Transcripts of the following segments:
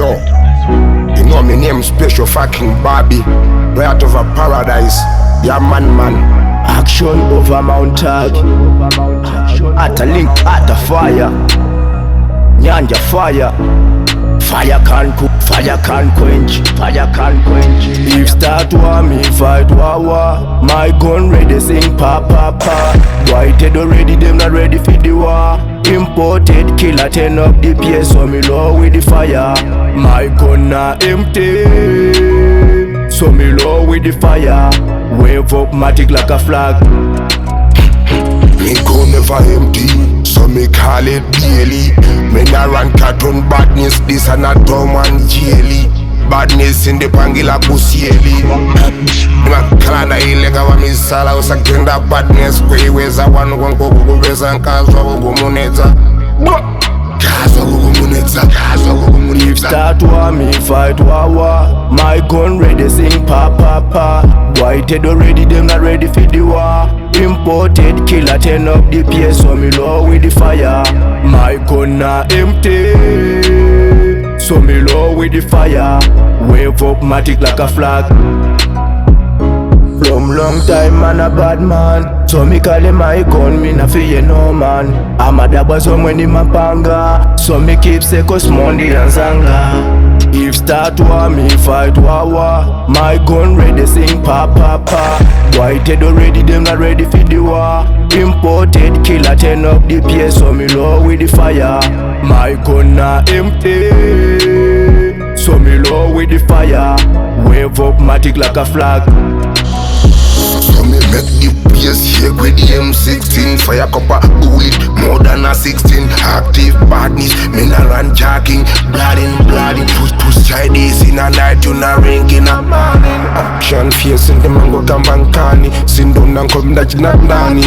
Yo, you know me name Special fucking Bobby, right out of a paradise. Yeah, man. Action over Mount Tag. At a link, at a fire. Nyanja fire. Fire can't cook, fire can't quench, fire can't quench. If start war, me fight war. My gun ready, sing pa pa pa. Whited already, them not ready for the war. Imported killer, turn up the PS, so me low with the fire. My gun not empty, so me low with the fire. Wave up matic like a flag. Me gun never empty, so me call it daily. Me nah run cartoon badness, this and not dumb and jelly. Badness in the pangila pusieli. Ma kalanda ilega wa misala usakenda badness kwiweza wanu kwanko kukubeza nkazwa kukumuneza. If start war, me fight war. My gun ready, sing pa pa pa. Whited already, them not ready for the war. Imported killer, turn up the PS, so me low with the fire. My gun not empty, so me low with the fire. Wave up matic like a flag. From long time man a bad man, so me call him my gun, me na fear no man. I'm a dabba so when him a panga, so me keep secos Monday and Zanga. If start war, me fight war. My gun ready, sing pa pa pa. Whited already, them not ready for the war. Imported killer, turn up the PS, so me low with the fire. My gun not empty, so me low with the fire. Wave up matic like a flag. So me make the place shake with the M16. Fire copper bullet, more than a 16. Active badness, me nah run jogging. Blooding, push Chinese in a night, you nah ring in a morning. Action facing the mango kambankani. Sindon and come that not nani.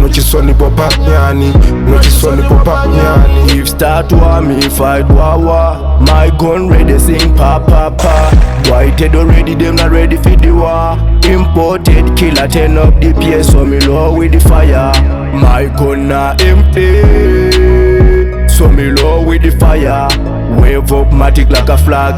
No chisoni popa nyani, no chisoni popa nyani. If start war, me fight war. My gun ready, sing pa pa pa. Whited already, them not ready for the war. Imported killer, turn up the PS, so me low with the fire. My gun not empty, so me low with the fire. Wave up matic like a flag.